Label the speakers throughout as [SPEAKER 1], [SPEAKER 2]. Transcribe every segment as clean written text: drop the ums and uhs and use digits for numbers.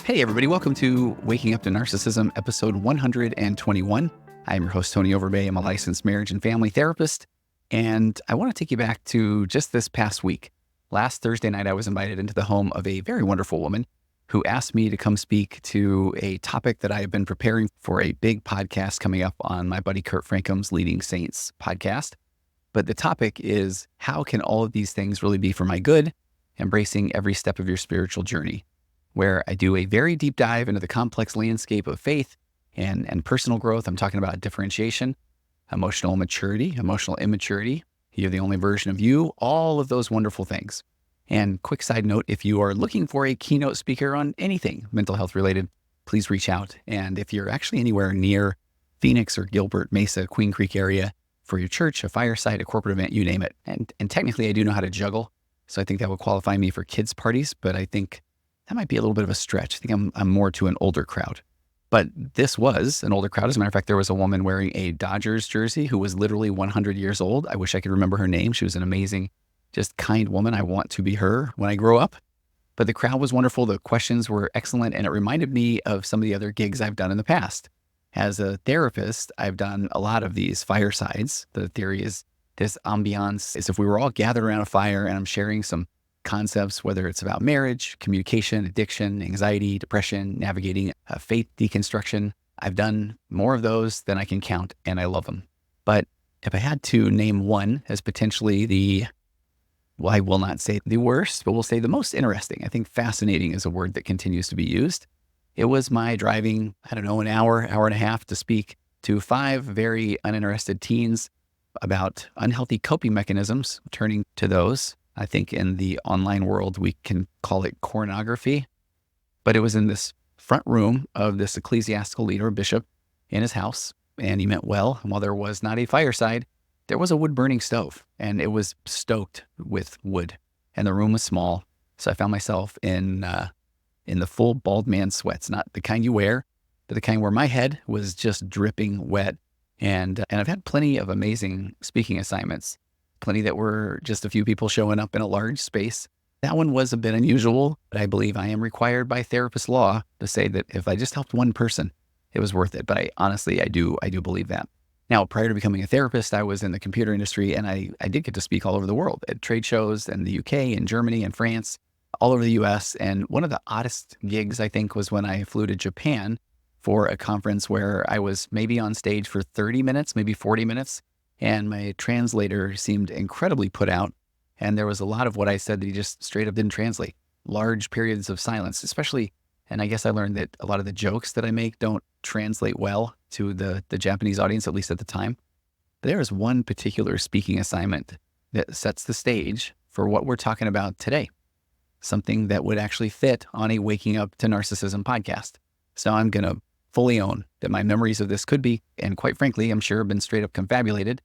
[SPEAKER 1] Hey, everybody. Welcome to Waking Up to Narcissism, episode 121. I'm your host, Tony Overbay. I'm a licensed marriage and family therapist. And I want to take you back to just this past week. Last Thursday night, I was invited into the home of a very wonderful woman who asked me to come speak to a topic that I have been preparing for a big podcast coming up on my buddy Kurt Frankum's Leading Saints podcast. But the topic is, how can all of these things really be for my good? Embracing every step of your spiritual journey, where I do a very deep dive into the complex landscape of faith and personal growth. I'm talking about differentiation, emotional maturity, emotional immaturity. You're the only version of you, all of those wonderful things. And quick side note, if you are looking for a keynote speaker on anything mental health related, please reach out. And if you're actually anywhere near Phoenix or Gilbert, Mesa, Queen Creek area for your church, a fireside, a corporate event, you name it. And technically I do know how to juggle. So I think that would qualify me for kids parties, but I think that might be a little bit of a stretch. I think I'm more to an older crowd. But this was an older crowd. As a matter of fact, there was a woman wearing a Dodgers jersey who was literally 100 years old. I wish I could remember her name. She was an amazing, just kind woman. I want to be her when I grow up. But the crowd was wonderful. The questions were excellent. And it reminded me of some of the other gigs I've done in the past. As a therapist, I've done a lot of these firesides. The theory is this ambiance is if we were all gathered around a fire and I'm sharing some concepts, whether it's about marriage, communication, addiction, anxiety, depression, navigating faith deconstruction. I've done more of those than I can count, and I love them. But if I had to name one as potentially I will not say the worst, but we'll say the most interesting. I think fascinating is a word that continues to be used. It was my driving, an hour and a half to speak to 5 very uninterested teens about unhealthy coping mechanisms, turning to those. I think in the online world, we can call it pornography, but it was in this front room of this ecclesiastical leader, bishop, in his house, and he meant well. And while there was not a fireside, there was a wood-burning stove, and it was stoked with wood, and the room was small. So I found myself in the full bald man sweats, not the kind you wear, but the kind where my head was just dripping wet. And I've had plenty of amazing speaking assignments. Plenty that were just a few people showing up in a large space. That one was a bit unusual, but I believe I am required by therapist law to say that if I just helped one person, it was worth it. But I do believe that. Now, prior to becoming a therapist, I was in the computer industry, and I did get to speak all over the world at trade shows in the UK and Germany and France, all over the US. And one of the oddest gigs, I think, was when I flew to Japan for a conference where I was maybe on stage for 30 minutes, maybe 40 minutes. And my translator seemed incredibly put out. And there was a lot of what I said that he just straight up didn't translate. Large periods of silence, especially. And I guess I learned that a lot of the jokes that I make don't translate well to the Japanese audience, at least at the time. But there is one particular speaking assignment that sets the stage for what we're talking about today. Something that would actually fit on a Waking Up to Narcissism podcast. So I'm going to fully own that my memories of this could be, and quite frankly, I'm sure have been straight up confabulated,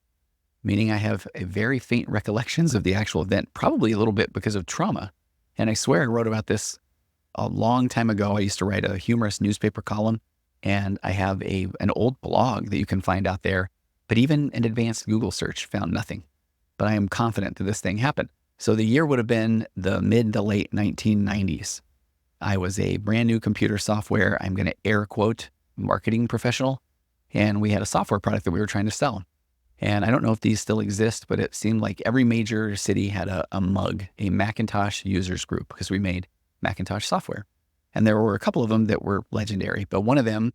[SPEAKER 1] meaning I have a very faint recollections of the actual event, probably a little bit because of trauma. And I swear I wrote about this a long time ago. I used to write a humorous newspaper column, and I have an old blog that you can find out there, but even an advanced Google search found nothing. But I am confident that this thing happened. So the year would have been the mid to late 1990s. I was a brand new computer software, I'm going to air quote, marketing professional, and we had a software product that we were trying to sell. And I don't know if these still exist, but it seemed like every major city had a MUG, a Macintosh users group, because we made Macintosh software. And there were a couple of them that were legendary, but one of them,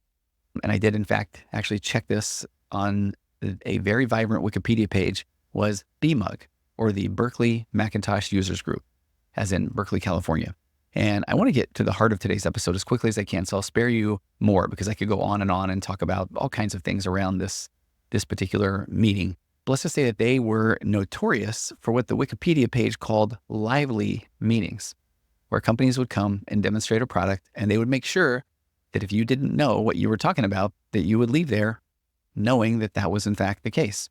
[SPEAKER 1] and I did in fact actually check this on a very vibrant Wikipedia page, was BMUG, or the Berkeley Macintosh Users Group, as in Berkeley, California. And I want to get to the heart of today's episode as quickly as I can, so I'll spare you more because I could go on and talk about all kinds of things around this particular meeting. But let's just say that they were notorious for what the Wikipedia page called lively meetings, where companies would come and demonstrate a product, and they would make sure that if you didn't know what you were talking about, that you would leave there knowing that that was in fact the case.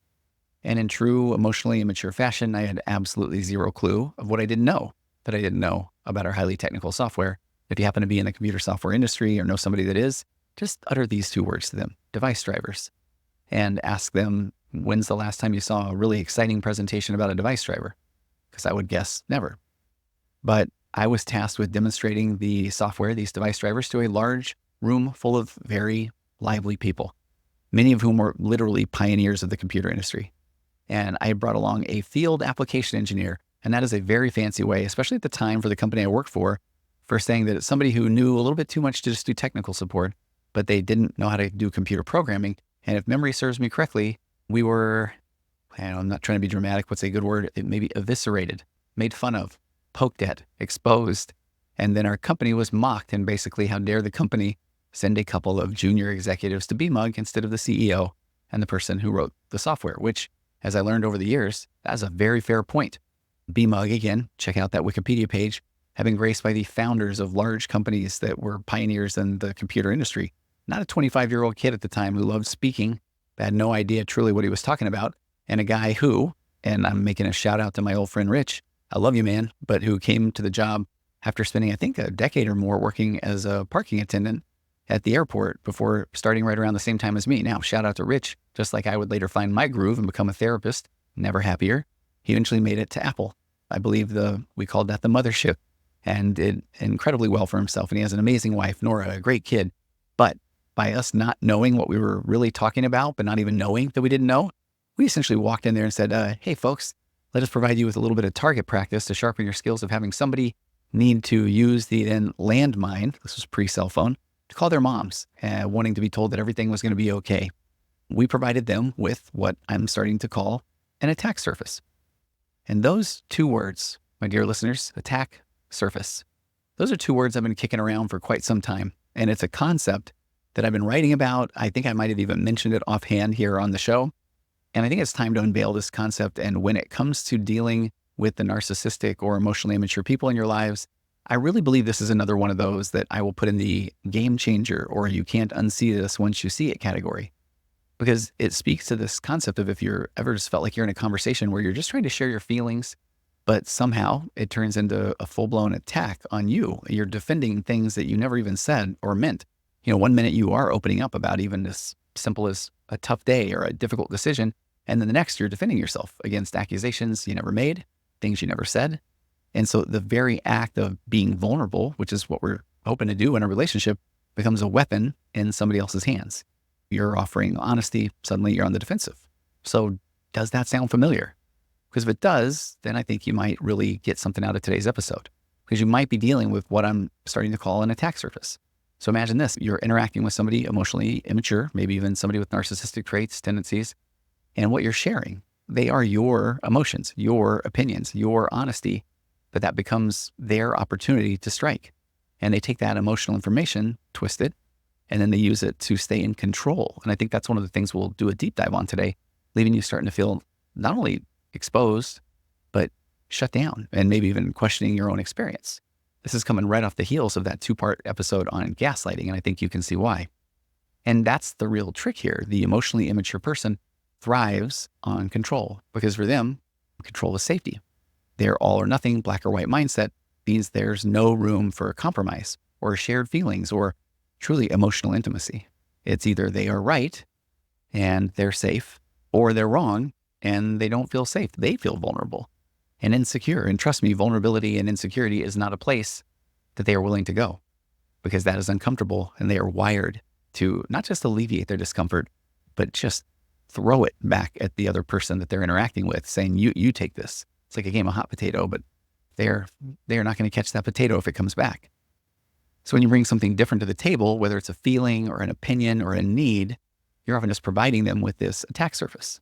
[SPEAKER 1] And in true emotionally immature fashion, I had absolutely zero clue of what I didn't know, that I didn't know about our highly technical software. If you happen to be in the computer software industry or know somebody that is, just utter these 2 words to them: device drivers, and ask them, when's the last time you saw a really exciting presentation about a device driver? Because I would guess never. But I was tasked with demonstrating the software, these device drivers, to a large room full of very lively people, many of whom were literally pioneers of the computer industry. And I brought along a field application engineer. And that is a very fancy way, especially at the time for the company I worked for saying that it's somebody who knew a little bit too much to just do technical support, but they didn't know how to do computer programming. And if memory serves me correctly, we were, I'm not trying to be dramatic, what's a good word? It maybe eviscerated, made fun of, poked at, exposed. And then our company was mocked, and basically, how dare the company send a couple of junior executives to BMUG instead of the CEO and the person who wrote the software, which, as I learned over the years, that's a very fair point. BMUG, again, check out that Wikipedia page, having graced by the founders of large companies that were pioneers in the computer industry. Not a 25-year-old kid at the time who loved speaking, but had no idea truly what he was talking about, and a guy who, and I'm making a shout out to my old friend Rich, I love you, man, but who came to the job after spending, I think, a decade or more working as a parking attendant at the airport before starting right around the same time as me. Now, shout out to Rich, just like I would later find my groove and become a therapist, never happier. He eventually made it to Apple. I believe we called that the mothership, and did incredibly well for himself. And he has an amazing wife, Nora, a great kid. But by us not knowing what we were really talking about, but not even knowing that we didn't know, we essentially walked in there and said, hey, folks, let us provide you with a little bit of target practice to sharpen your skills of having somebody need to use the then landmine, this was pre-cell phone, to call their moms, wanting to be told that everything was going to be okay. We provided them with what I'm starting to call an attack surface. And those two words, my dear listeners, attack surface, those are two words I've been kicking around for quite some time. And it's a concept that I've been writing about. I think I might have even mentioned it offhand here on the show. And I think it's time to unveil this concept. And when it comes to dealing with the narcissistic or emotionally immature people in your lives, I really believe this is another one of those that I will put in the game changer, or you can't unsee this once you see it category. Because it speaks to this concept of if you're ever just felt like you're in a conversation where you're just trying to share your feelings, but somehow it turns into a full-blown attack on you. You're defending things that you never even said or meant. One minute you are opening up about even as simple as a tough day or a difficult decision, and then the next you're defending yourself against accusations you never made, things you never said. And so the very act of being vulnerable, which is what we're hoping to do in a relationship, becomes a weapon in somebody else's hands. You're offering honesty, suddenly you're on the defensive. So does that sound familiar? Because if it does, then I think you might really get something out of today's episode, because you might be dealing with what I'm starting to call an attack surface. So imagine this, you're interacting with somebody emotionally immature, maybe even somebody with narcissistic traits, tendencies, and what you're sharing, they are your emotions, your opinions, your honesty, but that becomes their opportunity to strike. And they take that emotional information, twist it, and then they use it to stay in control. And I think that's one of the things we'll do a deep dive on today, leaving you starting to feel not only exposed, but shut down, and maybe even questioning your own experience. This is coming right off the heels of that 2-part episode on gaslighting, and I think you can see why. And that's the real trick here. The emotionally immature person thrives on control, because for them, control is safety. Their all or nothing, black or white mindset means there's no room for compromise or shared feelings or truly emotional intimacy. It's either they are right and they're safe, or they're wrong and they don't feel safe. They feel vulnerable and insecure. And trust me, vulnerability and insecurity is not a place that they are willing to go, because that is uncomfortable, and they are wired to not just alleviate their discomfort, but just throw it back at the other person that they're interacting with, saying, you take this. It's like a game of hot potato, but they're not going to catch that potato if it comes back. So when you bring something different to the table, whether it's a feeling or an opinion or a need, you're often just providing them with this attack surface,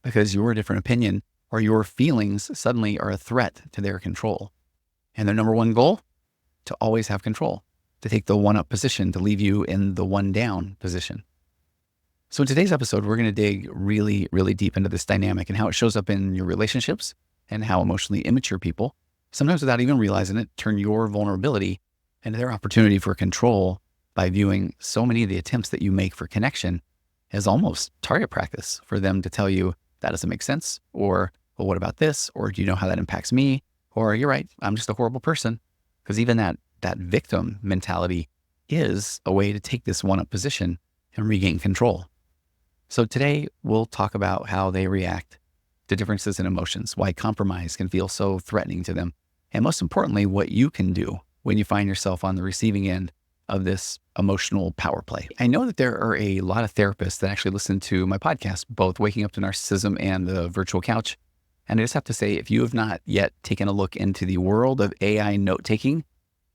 [SPEAKER 1] because your different opinion or your feelings suddenly are a threat to their control. And their number one goal, to always have control, to take the one-up position, to leave you in the one-down position. So in today's episode, we're going to dig really, really deep into this dynamic and how it shows up in your relationships, and how emotionally immature people, sometimes without even realizing it, turn your vulnerability into their opportunity for control by viewing so many of the attempts that you make for connection as almost target practice for them to tell you, that doesn't make sense, or, well, what about this? Or do you know how that impacts me? Or you're right, I'm just a horrible person. Because even that victim mentality is a way to take this one-up position and regain control. So today we'll talk about how they react to differences in emotions, why compromise can feel so threatening to them, and most importantly, what you can do when you find yourself on the receiving end of this emotional power play. I know that there are a lot of therapists that actually listen to my podcast, both Waking Up to Narcissism and the Virtual Couch. And I just have to say, if you have not yet taken a look into the world of AI note-taking,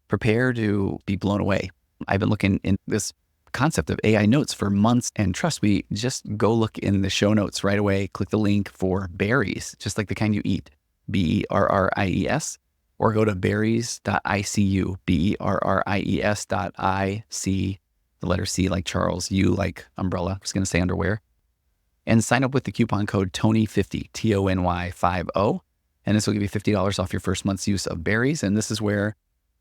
[SPEAKER 1] prepare to be blown away. I've been looking in this concept of AI notes for months, and trust me, just go look in the show notes right away. Click the link for berries, just like the kind you eat, BERRIES, or go to berries.icu, BERRIES.IC, the letter C like Charles, U like umbrella, I was going to say underwear, and sign up with the coupon code TONY50, TONY50, and this will give you $50 off your first month's use of berries. And this is where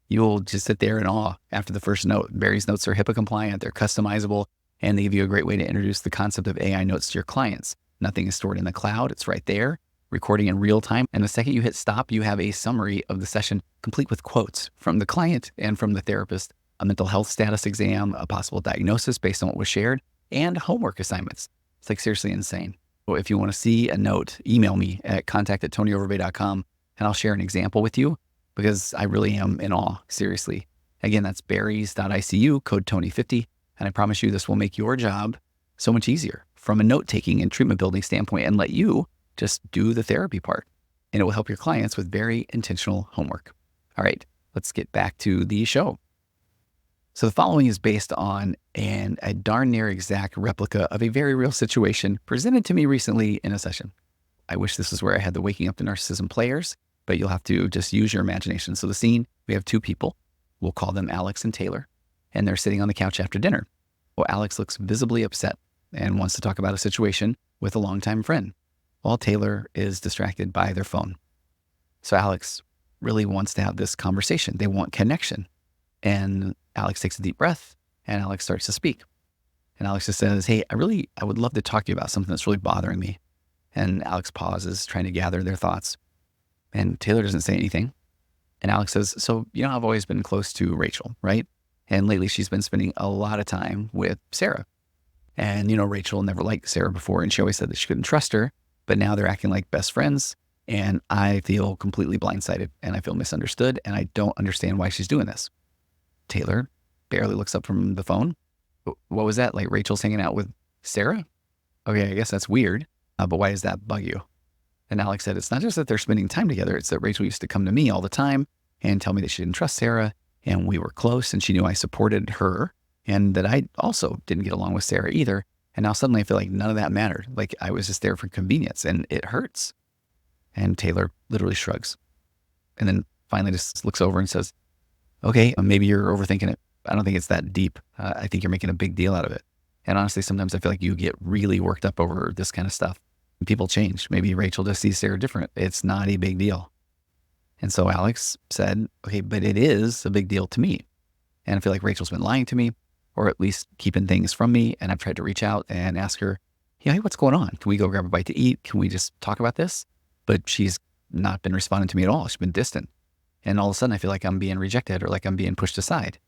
[SPEAKER 1] you'll just sit there in awe after the first note. Berries notes are HIPAA compliant, they're customizable, and they give you a great way to introduce the concept of AI notes to your clients. Nothing is stored in the cloud, it's right there, recording in real time. And the second you hit stop, you have a summary of the session complete with quotes from the client and from the therapist, a mental health status exam, a possible diagnosis based on what was shared, and homework assignments. It's like seriously insane. So if you want to see a note, email me at contact@tonyoverbay.com and I'll share an example with you, because I really am in awe, seriously. Again, that's berries.icu, code Tony50, and I promise you this will make your job so much easier from a note-taking and treatment building standpoint, and let you just do the therapy part. And it will help your clients with very intentional homework. All right, let's get back to the show. So the following is based on a darn near exact replica of a very real situation presented to me recently in a session. I wish this was where I had the Waking Up to Narcissism players, but you'll have to just use your imagination. So the scene, we have two people. We'll call them Alex and Taylor, and they're sitting on the couch after dinner. Well, Alex looks visibly upset and wants to talk about a situation with a longtime friend, while Taylor is distracted by their phone. So Alex really wants to have this conversation. They want connection. And Alex takes a deep breath, and Alex starts to speak. And Alex just says, hey, I would love to talk to you about something that's really bothering me. And Alex pauses, trying to gather their thoughts. And Taylor doesn't say anything. And Alex says, so, I've always been close to Rachel, right? And lately she's been spending a lot of time with Sarah. And, Rachel never liked Sarah before, and she always said that she couldn't trust her, but now they're acting like best friends. And I feel completely blindsided, and I feel misunderstood, and I don't understand why she's doing this. Taylor barely looks up from the phone. What was that? Like Rachel's hanging out with Sarah? Okay, I guess that's weird, but why does that bug you? And Alex said, it's not just that they're spending time together, it's that Rachel used to come to me all the time and tell me that she didn't trust Sarah, and we were close, and she knew I supported her, and that I also didn't get along with Sarah either. And now suddenly I feel like none of that mattered. Like I was just there for convenience, and it hurts. And Taylor literally shrugs. And then finally just looks over and says, okay, maybe you're overthinking it. I don't think it's that deep. I think you're making a big deal out of it. And honestly, sometimes I feel like you get really worked up over this kind of stuff. People change. Maybe Rachel just sees Sarah different. It's not a big deal. And so Alex said, okay, but it is a big deal to me. And I feel like Rachel's been lying to me, or at least keeping things from me. And I've tried to reach out and ask her, hey, what's going on? Can we go grab a bite to eat? Can we just talk about this? But she's not been responding to me at all. She's been distant. And all of a sudden I feel like I'm being rejected, or like I'm being pushed aside.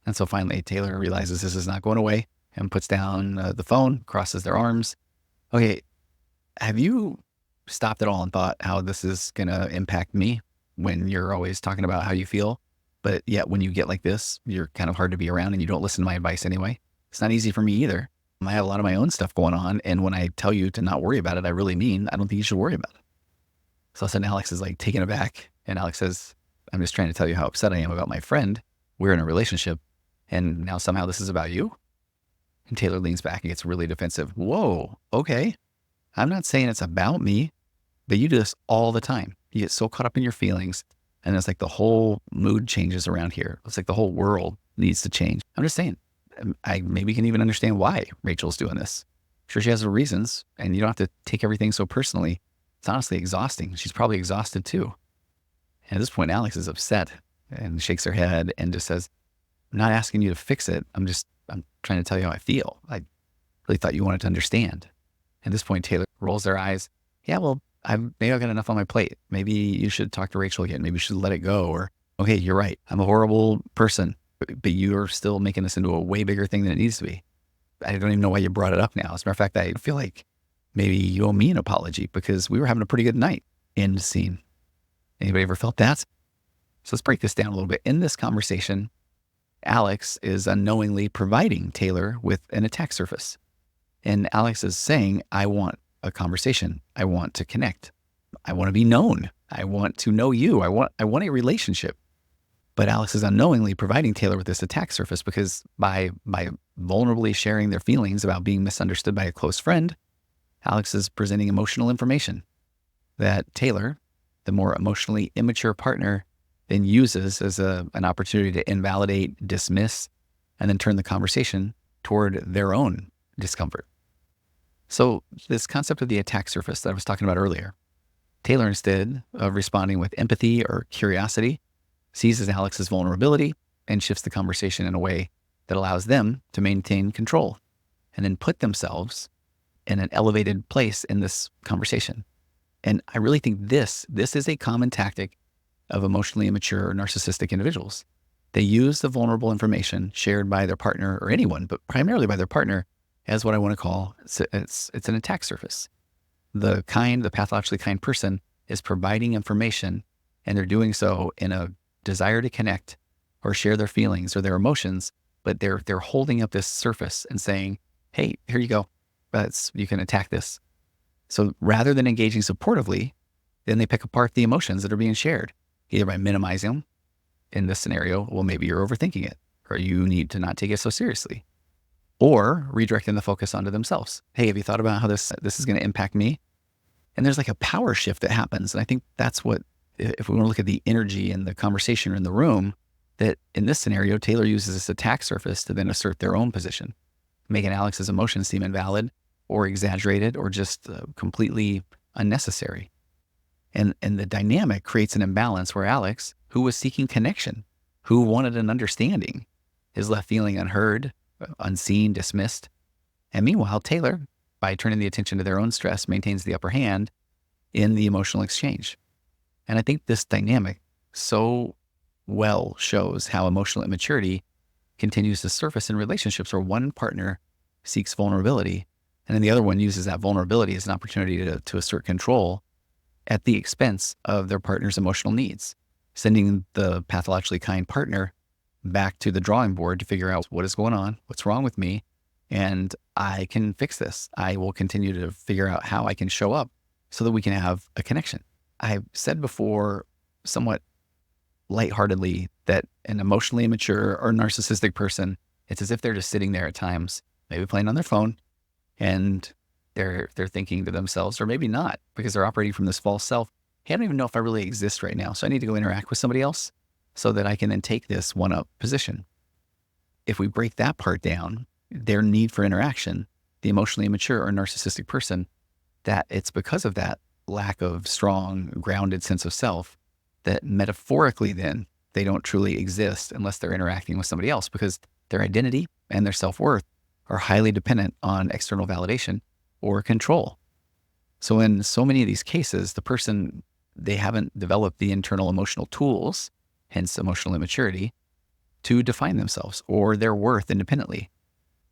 [SPEAKER 1] And so finally Taylor realizes this is not going away and puts down the phone, crosses their arms. Okay, have you stopped at all and thought how this is going to impact me when you're always talking about how you feel? But yet when you get like this, you're kind of hard to be around and you don't listen to my advice anyway. It's not easy for me either. I have a lot of my own stuff going on. And when I tell you to not worry about it, I really mean, I don't think you should worry about it. So all of a sudden Alex is like taken aback. And Alex says, I'm just trying to tell you how upset I am about my friend. We're in a relationship, and now somehow this is about you? And Taylor leans back and gets really defensive. Whoa, okay. I'm not saying it's about me, but you do this all the time. You get so caught up in your feelings, and it's like the whole mood changes around here. It's like the whole world needs to change. I'm just saying, I maybe can even understand why Rachel's doing this. Sure, she has her reasons, and you don't have to take everything so personally. It's honestly exhausting. She's probably exhausted too. And at this point, Alex is upset and shakes her head and just says, I'm not asking you to fix it. I'm trying to tell you how I feel. I really thought you wanted to understand. At this point, Taylor rolls their eyes. Yeah, well, maybe I've got enough on my plate. Maybe you should talk to Rachel again. Maybe you should let it go. Or, okay, you're right. I'm a horrible person, but you're still making this into a way bigger thing than it needs to be. I don't even know why you brought it up now. As a matter of fact, I feel like maybe you owe me an apology because we were having a pretty good night. End scene. Anybody ever felt that? So let's break this down a little bit. In this conversation, Alex is unknowingly providing Taylor with an attack surface. And Alex is saying, I want a conversation. I want to connect. I want to be known. I want to know you. I want a relationship. But Alex is unknowingly providing Taylor with this attack surface because by vulnerably sharing their feelings about being misunderstood by a close friend, Alex is presenting emotional information that Taylor, the more emotionally immature partner, then uses as an opportunity to invalidate, dismiss, and then turn the conversation toward their own discomfort. So this concept of the attack surface that I was talking about earlier, Taylor, instead of responding with empathy or curiosity, seizes Alex's vulnerability and shifts the conversation in a way that allows them to maintain control and then put themselves in an elevated place in this conversation. And I really think this is a common tactic of emotionally immature narcissistic individuals. They use the vulnerable information shared by their partner or anyone, but primarily by their partner, as what I want to call, it's an attack surface. The pathologically kind person is providing information, and they're doing so in a desire to connect or share their feelings or their emotions, but they're holding up this surface and saying, hey, here you go. You can attack this. So rather than engaging supportively, then they pick apart the emotions that are being shared, either by minimizing them. In this scenario, well, maybe you're overthinking it, or you need to not take it so seriously, or redirecting the focus onto themselves. Hey, have you thought about how this is going to impact me? And there's like a power shift that happens. And I think that's what, if we want to look at the energy and the conversation in the room, that in this scenario, Taylor uses this attack surface to then assert their own position, making Alex's emotions seem invalid or exaggerated or just completely unnecessary. And the dynamic creates an imbalance where Alex, who was seeking connection, who wanted an understanding, is left feeling unheard, unseen, dismissed. And meanwhile, Taylor, by turning the attention to their own stress, maintains the upper hand in the emotional exchange. And I think this dynamic so well shows how emotional immaturity continues to surface in relationships where one partner seeks vulnerability and then the other one uses that vulnerability as an opportunity to assert control at the expense of their partner's emotional needs, sending the pathologically kind partner back to the drawing board to figure out what is going on, what's wrong with me, and I can fix this. I will continue to figure out how I can show up so that we can have a connection. I've said before, somewhat lightheartedly, that an emotionally immature or narcissistic person, it's as if they're just sitting there at times, maybe playing on their phone, and they're thinking to themselves, or maybe not, because they're operating from this false self. Hey, I don't even know if I really exist right now, so I need to go interact with somebody else so that I can then take this one-up position. If we break that part down, their need for interaction, the emotionally immature or narcissistic person, that it's because of that lack of strong, grounded sense of self that metaphorically then they don't truly exist unless they're interacting with somebody else, because their identity and their self-worth are highly dependent on external validation or control. So in so many of these cases, the person, they haven't developed the internal emotional tools, hence emotional immaturity, to define themselves or their worth independently.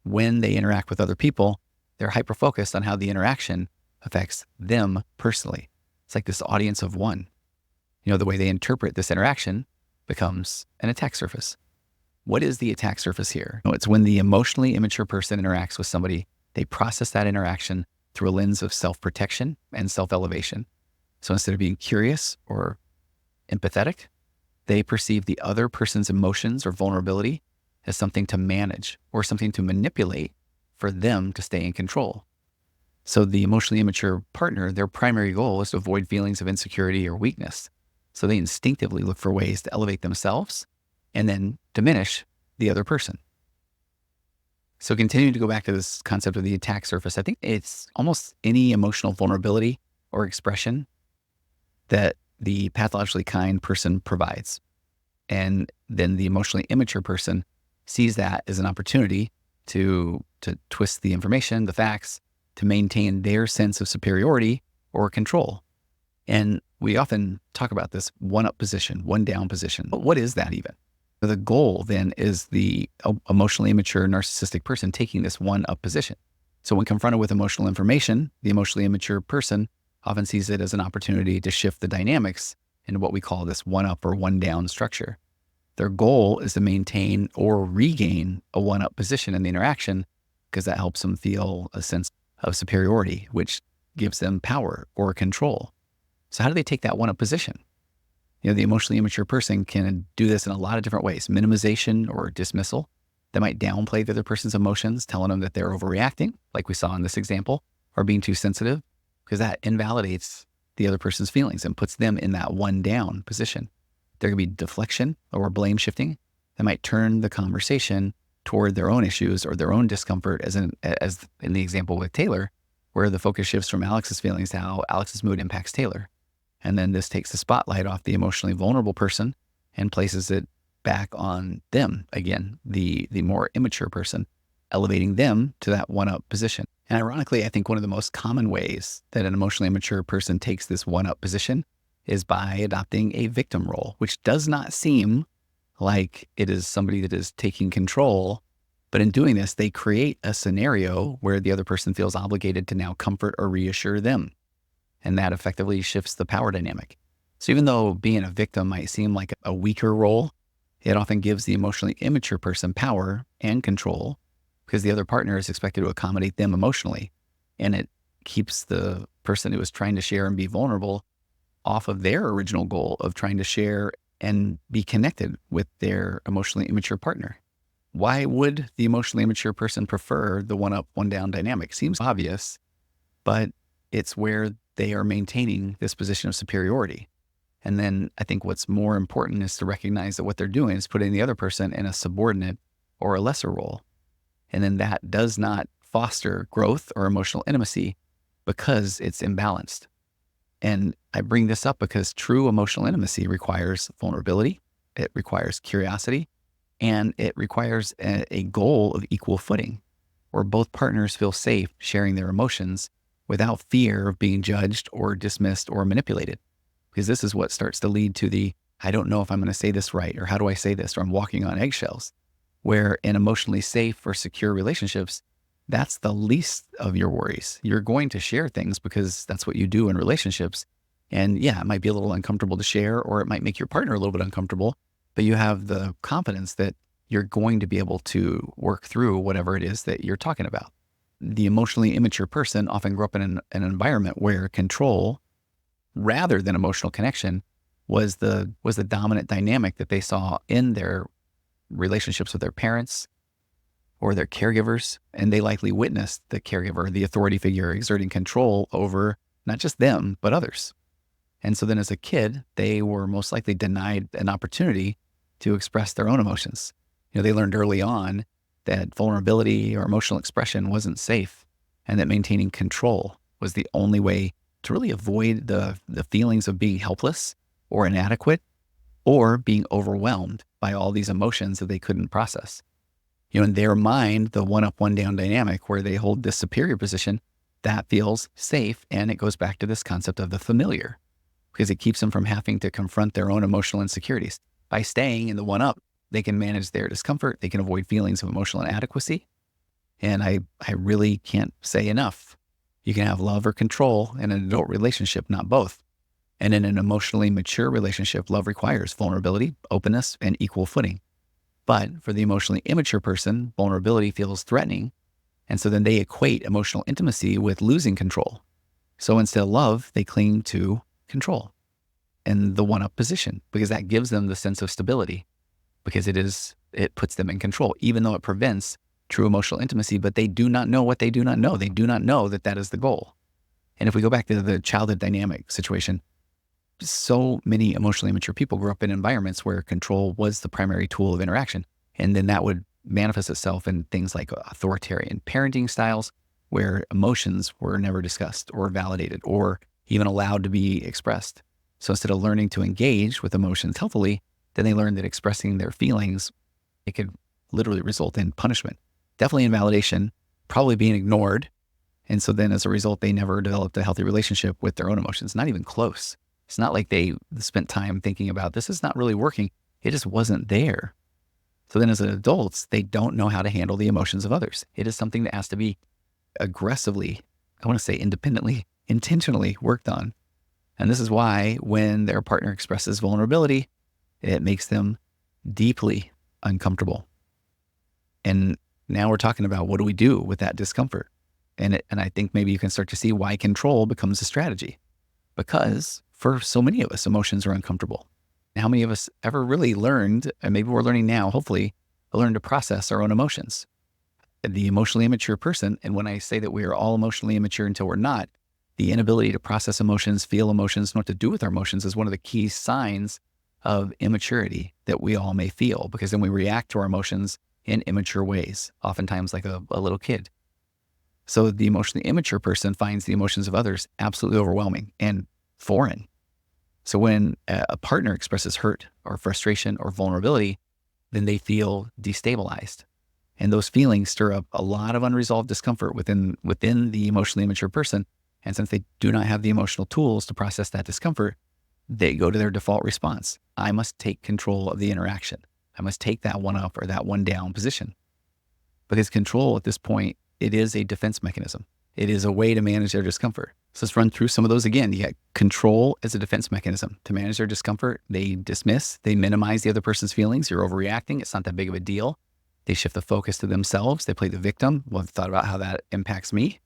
[SPEAKER 1] When they interact with other people, they're hyper-focused on how the interaction affects them personally. It's like this audience of one. You know, the way they interpret this interaction becomes an attack surface. What is the attack surface here? It's when the emotionally immature person interacts with somebody, they process that interaction through a lens of self-protection and self-elevation. So instead of being curious or empathetic, they perceive the other person's emotions or vulnerability as something to manage or something to manipulate for them to stay in control. So the emotionally immature partner, their primary goal is to avoid feelings of insecurity or weakness. So they instinctively look for ways to elevate themselves and then diminish the other person. So continuing to go back to this concept of the attack surface, I think it's almost any emotional vulnerability or expression that the pathologically kind person provides. And then the emotionally immature person sees that as an opportunity to twist the information, the facts, to maintain their sense of superiority or control. And we often talk about this one-up position, one-down position. But what is that even? The goal then is the emotionally immature narcissistic person taking this one-up position. So when confronted with emotional information, the emotionally immature person often sees it as an opportunity to shift the dynamics in what we call this one up or one down structure. Their goal is to maintain or regain a one up position in the interaction because that helps them feel a sense of superiority, which gives them power or control. So how do they take that one up position? The emotionally immature person can do this in a lot of different ways. Minimization or dismissal. They might downplay the other person's emotions, telling them that they're overreacting, like we saw in this example, or being too sensitive, because that invalidates the other person's feelings and puts them in that one down position. There could be deflection or blame shifting. They might turn the conversation toward their own issues or their own discomfort, as in the example with Taylor, where the focus shifts from Alex's feelings to how Alex's mood impacts Taylor. And then this takes the spotlight off the emotionally vulnerable person and places it back on them again, the more immature person, elevating them to that one-up position. And ironically, I think one of the most common ways that an emotionally immature person takes this one-up position is by adopting a victim role, which does not seem like it is somebody that is taking control. But in doing this, they create a scenario where the other person feels obligated to now comfort or reassure them. And that effectively shifts the power dynamic. So even though being a victim might seem like a weaker role, it often gives the emotionally immature person power and control because the other partner is expected to accommodate them emotionally. And it keeps the person who is trying to share and be vulnerable off of their original goal of trying to share and be connected with their emotionally immature partner. Why would the emotionally immature person prefer the one up, one down dynamic? Seems obvious, but it's where they are maintaining this position of superiority. And then I think what's more important is to recognize that what they're doing is putting the other person in a subordinate or a lesser role. And then that does not foster growth or emotional intimacy because it's imbalanced. And I bring this up because true emotional intimacy requires vulnerability, it requires curiosity, and it requires a goal of equal footing where both partners feel safe sharing their emotions without fear of being judged or dismissed or manipulated. Because this is what starts to lead to the, I don't know if I'm going to say this right, or how do I say this, or I'm walking on eggshells, where in emotionally safe or secure relationships, that's the least of your worries. You're going to share things because that's what you do in relationships. And yeah, it might be a little uncomfortable to share, or it might make your partner a little bit uncomfortable, but you have the confidence that you're going to be able to work through whatever it is that you're talking about. The emotionally immature person often grew up in an environment where control rather than emotional connection was the dominant dynamic that they saw in their relationships with their parents or their caregivers. And they likely witnessed the caregiver, the authority figure, exerting control over not just them, but others. And so then as a kid, they were most likely denied an opportunity to express their own emotions. They learned early on that vulnerability or emotional expression wasn't safe and that maintaining control was the only way to really avoid the feelings of being helpless or inadequate or being overwhelmed by all these emotions that they couldn't process. In their mind, the one up, one down dynamic where they hold this superior position, that feels safe. And it goes back to this concept of the familiar because it keeps them from having to confront their own emotional insecurities. By staying in the one up, they can manage their discomfort. They can avoid feelings of emotional inadequacy. And I really can't say enough. You can have love or control in an adult relationship, not both. And in an emotionally mature relationship, love requires vulnerability, openness, and equal footing. But for the emotionally immature person, vulnerability feels threatening. And so then they equate emotional intimacy with losing control. So instead of love, they cling to control and the one-up position because that gives them the sense of stability because it puts them in control, even though it prevents true emotional intimacy, but they do not know what they do not know. They do not know that that is the goal. And if we go back to the childhood dynamic situation, so many emotionally immature people grew up in environments where control was the primary tool of interaction. And then that would manifest itself in things like authoritarian parenting styles where emotions were never discussed or validated or even allowed to be expressed. So instead of learning to engage with emotions healthily, then they learned that expressing their feelings, it could literally result in punishment, definitely invalidation, probably being ignored. And so then as a result, they never developed a healthy relationship with their own emotions, not even close. It's not like they spent time thinking about this is not really working. It just wasn't there. So then as adults, they don't know how to handle the emotions of others. It is something that has to be aggressively, I want to say independently, intentionally worked on. And this is why when their partner expresses vulnerability, it makes them deeply uncomfortable. And now we're talking about what do we do with that discomfort? And I think maybe you can start to see why control becomes a strategy. Because for so many of us, emotions are uncomfortable. And how many of us ever really learned, and maybe we're learning now, hopefully, learn to process our own emotions? The emotionally immature person, and when I say that we are all emotionally immature until we're not, the inability to process emotions, feel emotions, know what to do with our emotions is one of the key signs of immaturity that we all may feel, because then we react to our emotions in immature ways, oftentimes like a little kid. So the emotionally immature person finds the emotions of others absolutely overwhelming and foreign. So when a partner expresses hurt or frustration or vulnerability, then they feel destabilized. And those feelings stir up a lot of unresolved discomfort within the emotionally immature person. And since they do not have the emotional tools to process that discomfort, they go to their default response. I must take control of the interaction. I must take that one up or that one down position. Because control at this point, it is a defense mechanism. It is a way to manage their discomfort. So let's run through some of those again. You got control as a defense mechanism. To manage their discomfort, they dismiss, they minimize the other person's feelings. You're overreacting. It's not that big of a deal. They shift the focus to themselves. They play the victim. Well, I've thought about how that impacts me.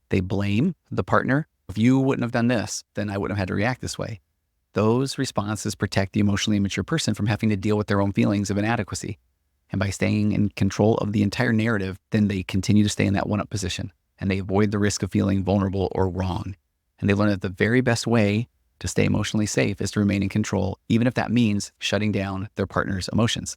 [SPEAKER 1] They blame the partner. If you wouldn't have done this, then I wouldn't have had to react this way. Those responses protect the emotionally immature person from having to deal with their own feelings of inadequacy. And by staying in control of the entire narrative, then they continue to stay in that one-up position and they avoid the risk of feeling vulnerable or wrong. And they learn that the very best way to stay emotionally safe is to remain in control, even if that means shutting down their partner's emotions.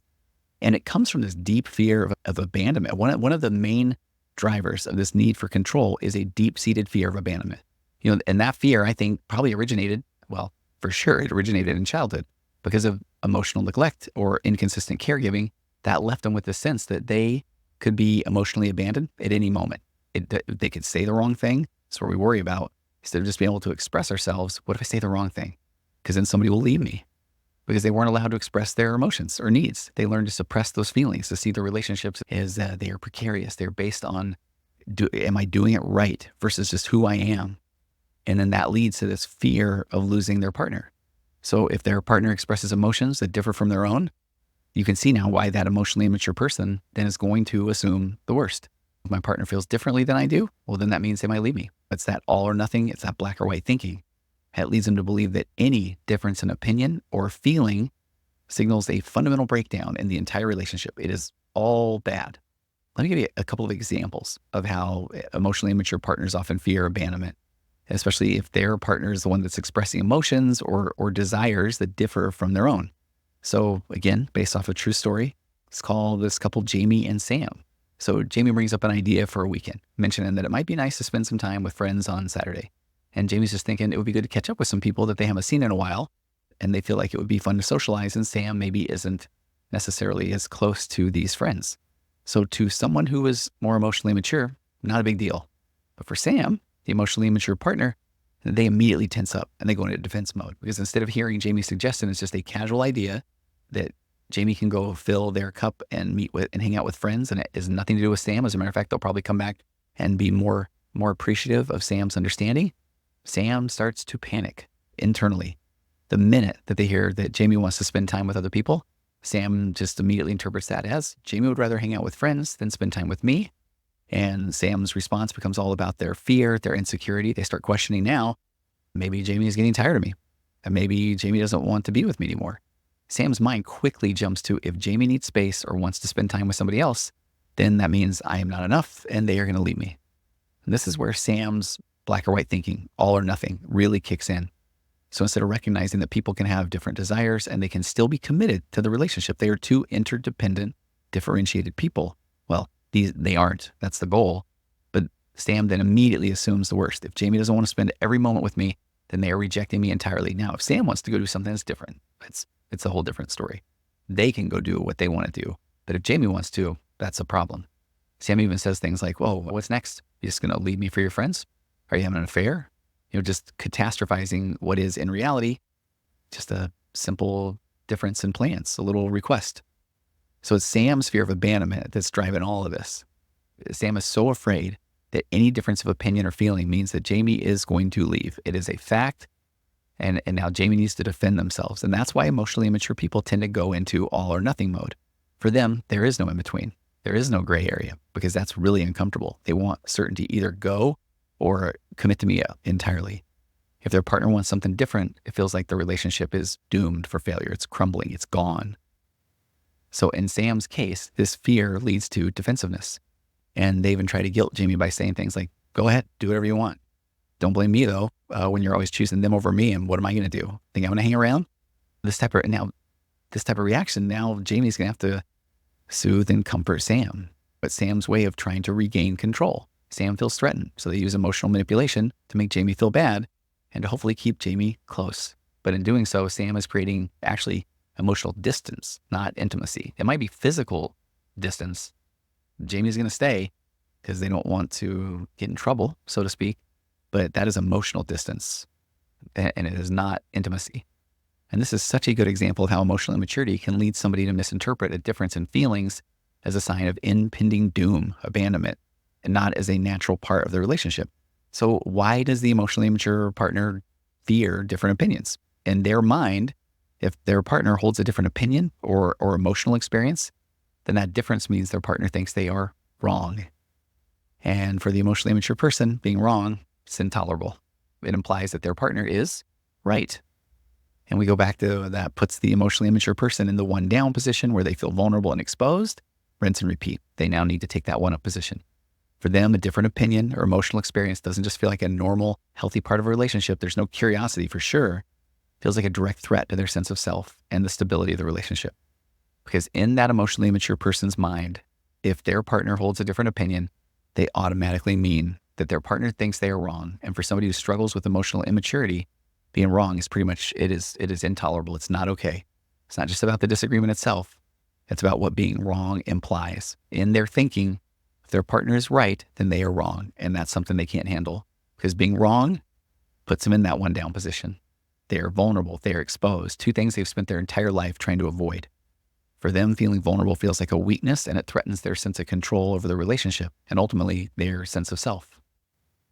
[SPEAKER 1] And it comes from this deep fear of abandonment. One of the main drivers of this need for control is a deep-seated fear of abandonment. And that fear, I think, probably originated, well, for sure, it originated in childhood because of emotional neglect or inconsistent caregiving that left them with the sense that they could be emotionally abandoned at any moment. They could say the wrong thing. That's what we worry about. Instead of just being able to express ourselves, what if I say the wrong thing? Because then somebody will leave me. Because they weren't allowed to express their emotions or needs. They learned to suppress those feelings, to see the relationships as they are precarious. They're based on, am I doing it right versus just who I am? And then that leads to this fear of losing their partner. So if their partner expresses emotions that differ from their own, you can see now why that emotionally immature person then is going to assume the worst. If my partner feels differently than I do, well, then that means they might leave me. It's that all or nothing. It's that black or white thinking. It leads them to believe that any difference in opinion or feeling signals a fundamental breakdown in the entire relationship. It is all bad. Let me give you a couple of examples of how emotionally immature partners often fear abandonment, especially if their partner is the one that's expressing emotions or desires that differ from their own. So again, based off a true story, let's call this couple Jamie and Sam. So Jamie brings up an idea for a weekend, mentioning that it might be nice to spend some time with friends on Saturday. And Jamie's just thinking it would be good to catch up with some people that they haven't seen in a while, and they feel like it would be fun to socialize, and Sam maybe isn't necessarily as close to these friends. So to someone who is more emotionally mature, not a big deal. But for Sam, the emotionally immature partner, they immediately tense up and they go into defense mode, because instead of hearing Jamie's suggestion, it's just a casual idea that Jamie can go fill their cup and meet with and hang out with friends, and it has nothing to do with Sam. As a matter of fact, they'll probably come back and be more appreciative of Sam's understanding. Sam starts to panic internally. The minute that they hear that Jamie wants to spend time with other people, Sam just immediately interprets that as Jamie would rather hang out with friends than spend time with me. And Sam's response becomes all about their fear, their insecurity. They start questioning now, maybe Jamie is getting tired of me, and maybe Jamie doesn't want to be with me anymore. Sam's mind quickly jumps to, if Jamie needs space or wants to spend time with somebody else, then that means I am not enough and they are going to leave me. And this is where Sam's black or white thinking, all or nothing, really kicks in. So instead of recognizing that people can have different desires and they can still be committed to the relationship, they are two interdependent, differentiated people. Well, they aren't. That's the goal. But Sam then immediately assumes the worst. If Jamie doesn't want to spend every moment with me, then they are rejecting me entirely. Now, if Sam wants to go do something that's different, it's a whole different story. They can go do what they want to do. But if Jamie wants to, that's a problem. Sam even says things like, whoa, what's next? You just going to leave me for your friends? Are you having an affair? Just catastrophizing what is in reality just a simple difference in plans, a little request. So it's Sam's fear of abandonment that's driving all of this. Sam is so afraid that any difference of opinion or feeling means that Jamie is going to leave. It is a fact. And now Jamie needs to defend themselves. And that's why emotionally immature people tend to go into all or nothing mode. For them, there is no in between. There is no gray area because that's really uncomfortable. They want certainty, either go or commit to me entirely. If their partner wants something different, it feels like the relationship is doomed for failure. It's crumbling. It's gone. So in Sam's case, this fear leads to defensiveness. And they even try to guilt Jamie by saying things like, go ahead, do whatever you want. Don't blame me though, when you're always choosing them over me. And what am I going to do? Think I'm going to hang around? This type of reaction, now Jamie's going to have to soothe and comfort Sam. But Sam's way of trying to regain control. Sam feels threatened. So they use emotional manipulation to make Jamie feel bad and to hopefully keep Jamie close. But in doing so, Sam is creating actually emotional distance, not intimacy. It might be physical distance. Jamie's going to stay because they don't want to get in trouble, so to speak. But that is emotional distance, and it is not intimacy. And this is such a good example of how emotional immaturity can lead somebody to misinterpret a difference in feelings as a sign of impending doom, abandonment, and not as a natural part of the relationship. So why does the emotionally immature partner fear different opinions? In their mind, if their partner holds a different opinion or emotional experience, then that difference means their partner thinks they are wrong. And for the emotionally immature person, being wrong, it's intolerable. It implies that their partner is right. And we go back to that puts the emotionally immature person in the one down position where they feel vulnerable and exposed. Rinse and repeat. They now need to take that one up position. For them, a different opinion or emotional experience doesn't just feel like a normal, healthy part of a relationship. There's no curiosity for sure. It feels like a direct threat to their sense of self and the stability of the relationship. Because in that emotionally immature person's mind, if their partner holds a different opinion, they automatically mean that their partner thinks they are wrong. And for somebody who struggles with emotional immaturity, being wrong is pretty much, it is intolerable. It's not okay. It's not just about the disagreement itself. It's about what being wrong implies. In their thinking, if their partner is right, then they are wrong. And that's something they can't handle because being wrong puts them in that one down position. They are vulnerable. They are exposed. Two things they've spent their entire life trying to avoid. For them, feeling vulnerable feels like a weakness and it threatens their sense of control over the relationship and ultimately their sense of self.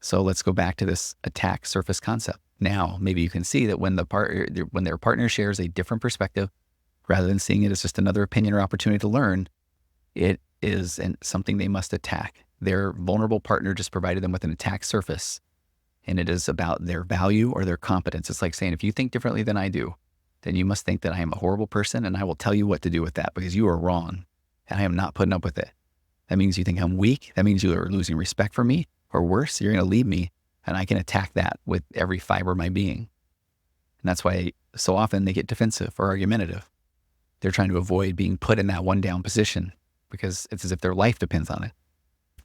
[SPEAKER 1] So let's go back to this attack surface concept. Now, maybe you can see that when their partner shares a different perspective, rather than seeing it as just another opinion or opportunity to learn, it is something they must attack. Their vulnerable partner just provided them with an attack surface, and it is about their value or their competence. It's like saying, if you think differently than I do, then you must think that I am a horrible person and I will tell you what to do with that because you are wrong and I am not putting up with it. That means you think I'm weak. That means you are losing respect for me, or worse, you're going to leave me, and I can attack that with every fiber of my being. And that's why so often they get defensive or argumentative. They're trying to avoid being put in that one down position because it's as if their life depends on it.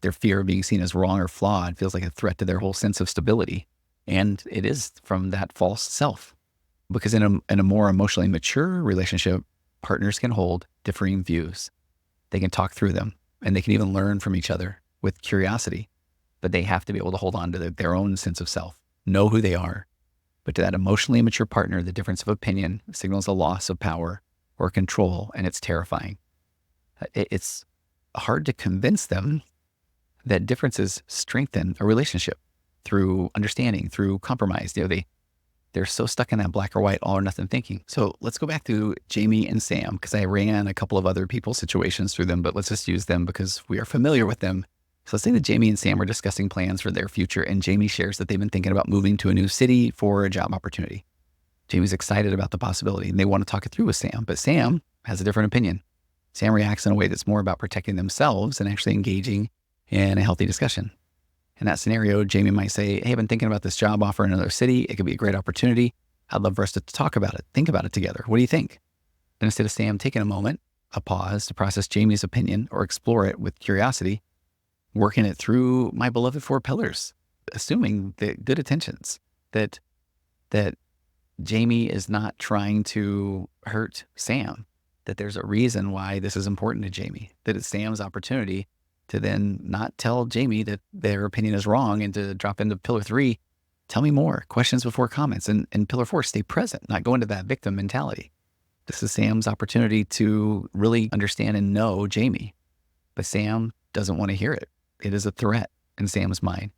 [SPEAKER 1] Their fear of being seen as wrong or flawed feels like a threat to their whole sense of stability. And it is from that false self. Because in a more emotionally mature relationship, partners can hold differing views. They can talk through them and they can even learn from each other with curiosity, but they have to be able to hold on to their own sense of self, know who they are. But to that emotionally immature partner, the difference of opinion signals a loss of power or control, and it's terrifying. It's hard to convince them that differences strengthen a relationship through understanding, through compromise. They're so stuck in that black or white, all or nothing thinking. So let's go back to Jamie and Sam, because I ran a couple of other people's situations through them, but let's just use them because we are familiar with them. So let's say that Jamie and Sam are discussing plans for their future, and Jamie shares that they've been thinking about moving to a new city for a job opportunity. Jamie's excited about the possibility, and they want to talk it through with Sam, but Sam has a different opinion. Sam reacts in a way that's more about protecting themselves and actually engaging in a healthy discussion. In that scenario, Jamie might say, hey, I've been thinking about this job offer in another city. It could be a great opportunity. I'd love for us to talk about it, think about it together. What do you think? And instead of Sam taking a moment, a pause to process Jamie's opinion or explore it with curiosity, working it through my beloved four pillars, assuming the good intentions, that Jamie is not trying to hurt Sam, that there's a reason why this is important to Jamie, that it's Sam's opportunity to then not tell Jamie that their opinion is wrong and to drop into pillar 3, tell me more, questions before comments. And pillar 4, stay present, not go into that victim mentality. This is Sam's opportunity to really understand and know Jamie. But Sam doesn't want to hear it. It is a threat in Sam's mind.